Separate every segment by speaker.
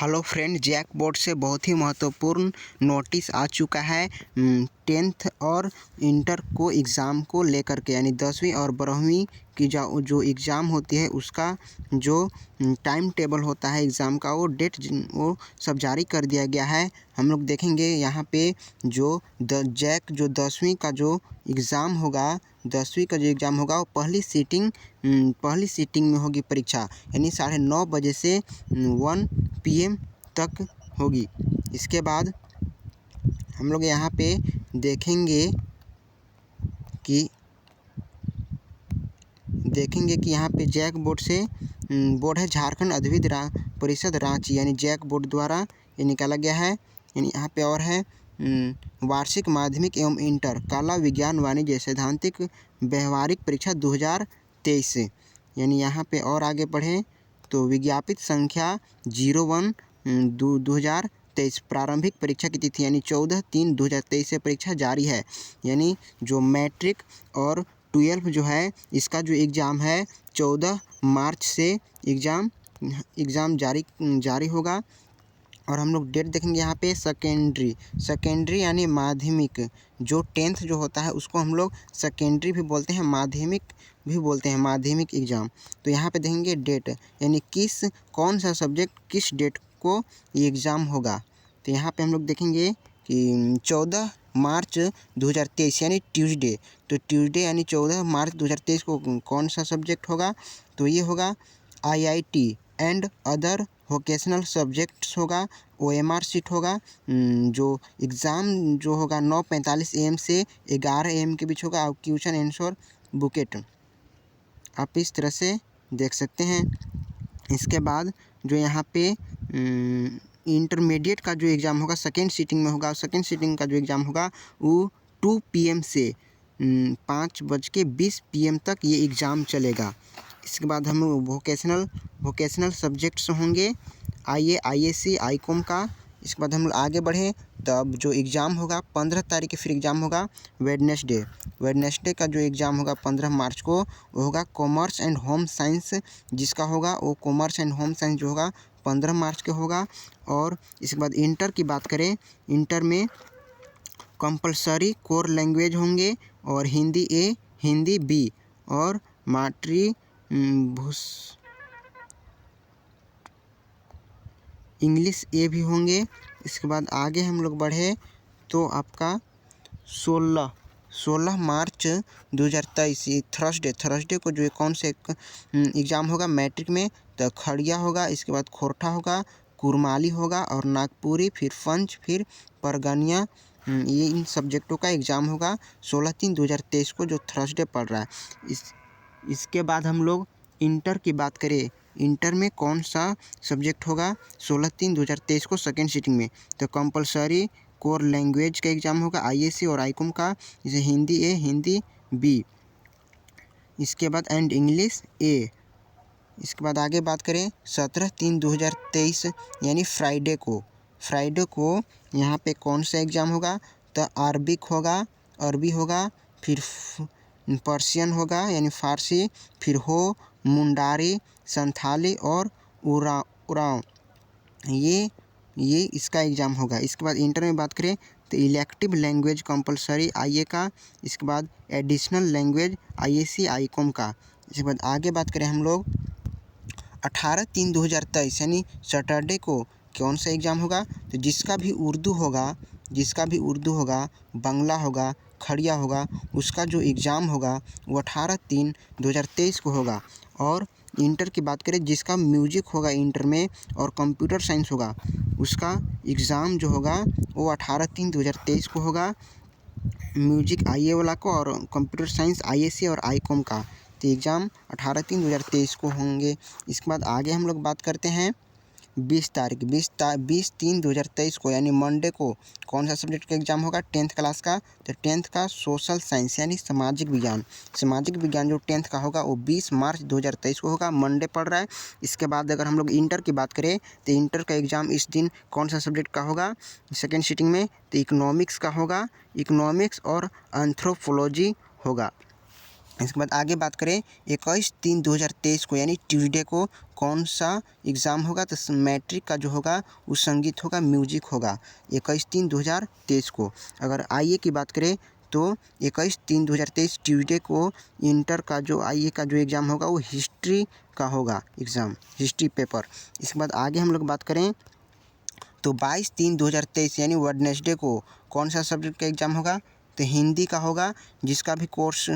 Speaker 1: Hello friend, JAC board से बहुत ही महत्वपूर्ण नोटिस आ चुका है 10th और इंटर को एग्ज़ाम को लेकर के, यानी 10वीं और 12वीं की जो एग्ज़ाम होती है उसका जो टाइम टेबल होता है एग्ज़ाम का, वो डेट वो सब जारी कर दिया गया है। हम लोग देखेंगे यहाँ पे जो जैक जो 10वीं का जो एग्ज़ाम होगा, 10वीं का जो एग्ज़ाम होगा वो पहली सीटिंग में होगी परीक्षा, यानी 9:30 बजे से 1 PM तक होगी। इसके बाद हम लोग यहाँ पे देखेंगे कि यहाँ पे जैक बोर्ड से बोर्ड है झारखंड अद्वित परिषद रांची, यानी जैक बोर्ड द्वारा ये निकाला गया है। यानी यहाँ पे और है वार्षिक माध्यमिक एवं इंटर कला विज्ञान वाणिज्य सैद्धांतिक व्यवहारिक परीक्षा 2023, यानी यहाँ पे और आगे बढ़ें तो विज्ञापित संख्या 01/2023 प्रारंभिक परीक्षा की तिथि यानी 14/3/2023 से परीक्षा जारी है। यानी जो मैट्रिक और 12 जो है इसका जो एग्ज़ाम है 14 मार्च से एग्ज़ाम जारी होगा। और हम लोग डेट देखेंगे यहाँ पे सेकेंडरी यानी माध्यमिक, जो 10th जो होता है उसको हम लोग सेकेंडरी भी बोलते हैं, माध्यमिक भी बोलते हैं, माध्यमिक एग्ज़ाम। तो यहाँ पे देखेंगे डेट, यानी कौन सा सब्जेक्ट किस डेट को ये एग्ज़ाम होगा। तो यहाँ पे हम लोग देखेंगे कि 14 मार्च 2023 यानी ट्यूसडे, तो ट्यूसडे यानी 14 मार्च 2023 को कौन सा सब्जेक्ट होगा, तो ये होगा IIT and other vocational subjects होगा। OMR सीट होगा। जो एग्ज़ाम जो होगा 9:45 AM से 11 AM के बीच होगा। और क्वेश्चन आंसर बुकेट आप इस तरह से देख सकते हैं। इसके बाद जो यहाँ पे इंटरमीडिएट का जो एग्ज़ाम होगा सेकेंड सीटिंग में होगा। सेकेंड सीटिंग का जो एग्ज़ाम होगा वो 2 PM से 5:20 PM तक ये एग्ज़ाम चलेगा। इसके बाद हम वोकेशनल सब्जेक्ट्स होंगे IAC ICOM का। इसके बाद हम लोग आगे बढ़ें तब जो एग्ज़ाम होगा 15 तारीख के फिर एग्ज़ाम होगा वेडनेसडे का जो एग्ज़ाम होगा 15 मार्च को, वो होगा कॉमर्स एंड होम साइंस, जिसका होगा वो कॉमर्स एंड होम साइंस जो होगा 15 मार्च के होगा। और इसके बाद इंटर की बात करें, इंटर में कंपलसरी कोर लैंग्वेज होंगे और हिंदी A हिंदी B और इंग्लिश A भी होंगे। इसके बाद आगे हम लोग बढ़े तो आपका 16 मार्च 2023 थर्सडे को जो कौन से एग्ज़ाम होगा मैट्रिक में, तो खड़िया होगा, इसके बाद खोरठा होगा, कुरमाली होगा और नागपुरी, फिर पंच, फिर परगनिया, ये इन सब्जेक्टों का एग्ज़ाम होगा 16/3/2023 को, जो थर्सडे पड़ रहा है। इसके बाद हम लोग इंटर की बात करें, इंटर में कौन सा सब्जेक्ट होगा 16/3/2023 को सेकेंड सीटिंग में, तो कंपलसरी कोर लैंग्वेज का एग्ज़ाम होगा IAC और ICOM का, जैसे हिंदी A हिंदी B। इसके बाद एंड इंग्लिश A। इसके बाद आगे बात करें 17/3/2023 यानी फ्राइडे को यहाँ पे कौन सा एग्ज़ाम होगा, तो अरबी होगा, फिर पर्शियन होगा यानी फ़ारसी, फिर मुंडारी, संथाली और उरांव, ये इसका एग्ज़ाम होगा। इसके बाद इंटर में बात करें तो इलेक्टिव लैंग्वेज कंपलसरी IA का, इसके बाद एडिशनल लैंग्वेज IAC ICOM का। इसके बाद आगे बात करें हम लोग 18/3/2023 यानी सैटरडे को कौन सा एग्ज़ाम होगा, तो जिसका भी उर्दू होगा, बांग्ला होगा, खड़िया होगा, उसका जो एग्ज़ाम होगा वो 18/3/2023 को होगा। और इंटर की बात करें जिसका म्यूजिक होगा इंटर में और कंप्यूटर साइंस होगा, उसका एग्ज़ाम जो होगा वो 18/3/2023 को होगा, म्यूजिक IA वाला को और कंप्यूटर साइंस IAC और ICOM का। तो एग्ज़ाम 18/3/2023 को होंगे। इसके बाद आगे हम लोग बात करते हैं 20/3/2023 को यानी मंडे को कौन सा सब्जेक्ट का एग्ज़ाम होगा 10th क्लास का, तो 10th का सोशल साइंस यानी सामाजिक विज्ञान जो 10th का होगा वो 20 मार्च 2023 को होगा, मंडे पड़ रहा है। इसके बाद अगर हम लोग इंटर की बात करें तो इंटर का एग्ज़ाम इस दिन कौन सा सब्जेक्ट का होगा सेकेंड सीटिंग में, तो इकोनॉमिक्स का होगा, इकोनॉमिक्स और एंथ्रोपोलॉजी होगा। इसके बाद आगे बात करें 21/3/2023 को यानी ट्यूसडे को कौन सा एग्ज़ाम होगा, तो मैट्रिक का जो होगा वो संगीत होगा, म्यूजिक होगा 21/3/2023 को। अगर आईए की बात करें तो 21/3/2023 ट्यूसडे को इंटर का जो आईए का जो एग्ज़ाम होगा वो हिस्ट्री का होगा एग्ज़ाम, हिस्ट्री पेपर। इसके बाद आगे हम लोग बात करें तो 22/3/2023 यानी वेडनेसडे को कौन सा सब्जेक्ट का एग्ज़ाम होगा, तो हिंदी का होगा, जिसका भी कोर्स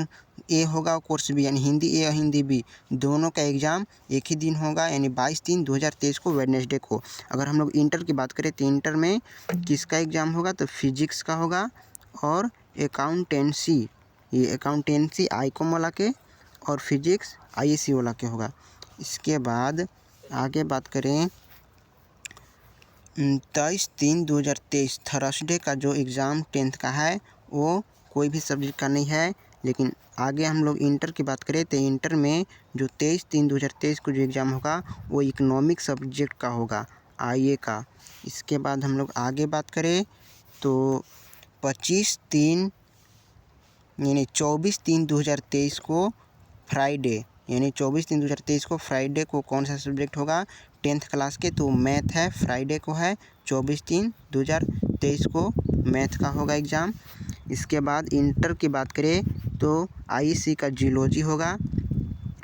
Speaker 1: ए होगा कोर्स बी यानी हिंदी ए और हिंदी बी दोनों का एग्ज़ाम एक ही दिन होगा यानी 22/3/2023 को वेडनेसडे को। अगर हम लोग इंटर की बात करें तो इंटर में किसका एग्ज़ाम होगा, तो फिजिक्स का होगा और अकाउंटेंसी, ये अकाउंटेंसी आईकॉम वाला के और फिजिक्स आईएससी वाला के होगा। इसके बाद आगे बात करें 23/3/2023 थर्सडे का जो एग्ज़ाम 10th का है वो कोई भी सब्जेक्ट का नहीं है। लेकिन आगे हम लोग इंटर की बात करें तो इंटर में जो 23/3/2023 को जो एग्ज़ाम होगा वो इकोनॉमिक सब्जेक्ट का होगा, आईए का। इसके बाद हम लोग आगे बात करें तो 25/3 यानी 24/3/2023 को फ्राइडे यानी 24/3/2023 को फ्राइडे को कौन सा सब्जेक्ट होगा 10th क्लास के, तो मैथ है, फ्राइडे को है 24/3/2023 को मैथ का होगा एग्ज़ाम। इसके बाद इंटर की बात करें तो आईसी का जियोलॉजी होगा।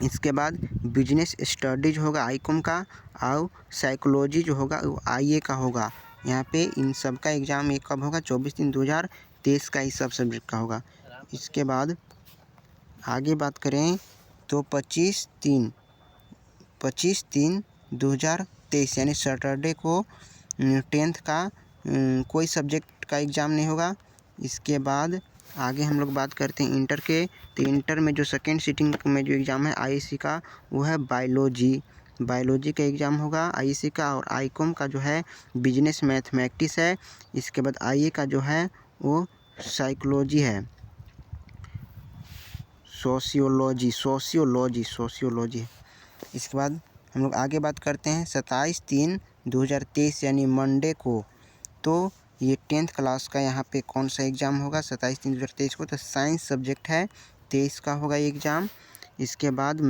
Speaker 1: इसके बाद बिजनेस स्टडीज होगा आईकॉम का और साइकोलॉजी जो होगा वो आईए का होगा। यहाँ पे इन सब का एग्ज़ाम एक कब होगा 24/3/2023 का ही सब सब्जेक्ट का होगा। इसके बाद आगे बात करें तो 25/3/2023 यानी सैटरडे को 10th का कोई सब्जेक्ट का एग्ज़ाम नहीं होगा। इसके बाद आगे हम लोग बात करते हैं इंटर के, तो इंटर में जो सेकेंड सीटिंग में जो एग्ज़ाम है आईसी का वो है बायोलॉजी का एग्ज़ाम होगा आईसी का। और आईकॉम का जो है बिजनेस मैथमेटिक्स है। इसके बाद आईए का जो है वो साइकोलॉजी है, सोशियोलॉजी। इसके बाद हम लोग आगे बात करते हैं 27/3/2023 यानी मंडे को, तो ये 10th क्लास का यहाँ पे कौन सा एग्ज़ाम होगा 27/3/2023 को, तो साइंस सब्जेक्ट है 23 का होगा ये एग्ज़ाम। इसके बाद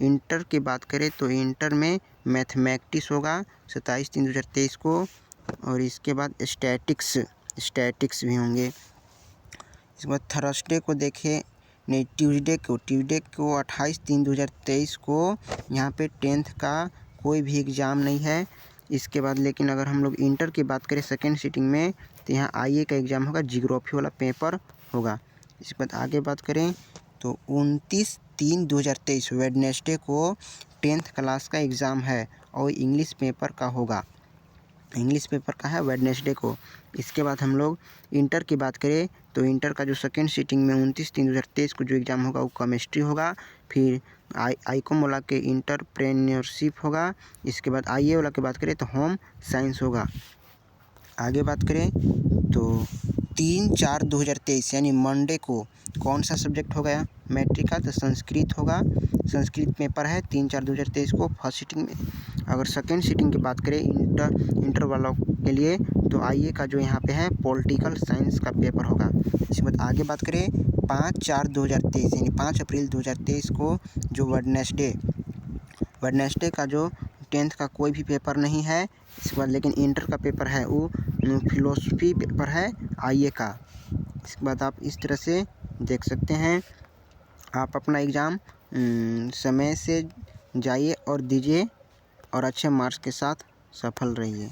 Speaker 1: इंटर की बात करें तो इंटर में मैथमेटिक्स होगा 27/3/2023 को। और इसके बाद स्टैटिक्स भी होंगे। इसके बाद थर्सडे को देखें नहीं ट्यूसडे को 28/3/2023 को यहाँ पे 10th का कोई भी एग्ज़ाम नहीं है। इसके बाद लेकिन अगर हम लोग इंटर की बात करें सेकेंड सीटिंग में तो यहाँ आईए का एग्ज़ाम होगा, जियोग्राफी वाला पेपर होगा। इसके बाद आगे बात करें तो 29/3/2023 वेडनेसडे को 10th क्लास का एग्ज़ाम है और इंग्लिश पेपर का होगा, इंग्लिश पेपर का है वेडनेसडे को। इसके बाद हम लोग इंटर की बात करें तो इंटर का जो सेकेंड सीटिंग में 29/3/2023 को जो एग्ज़ाम होगा वो केमिस्ट्री होगा। फिर आईकॉम वाला के इंटरप्रेन्योरशिप होगा। इसके बाद आईए वाला की बात करें तो होम साइंस होगा। आगे बात करें तो 3/4/2023 यानी मंडे को कौन सा सब्जेक्ट होगा मैट्रिक का, तो संस्कृत होगा, संस्कृत पेपर है 3/4/2023 को फर्स्ट सीटिंग में। अगर सेकेंड सीटिंग की बात करें इंटर वालों के लिए तो आईए का जो यहाँ पे है पॉलिटिकल साइंस का पेपर होगा। इसके बाद आगे बात करें 5/4/2023 यानी 5 अप्रैल 2023 को जो वेडनेसडे का जो 10th का कोई भी पेपर नहीं है। इसके बाद लेकिन इंटर का पेपर है वो फिलोसफी पेपर है आईए का। इसके बाद आप इस तरह से देख सकते हैं, आप अपना एग्ज़ाम समय से जाइए और दीजिए और अच्छे मार्क्स के साथ सफल रहिए।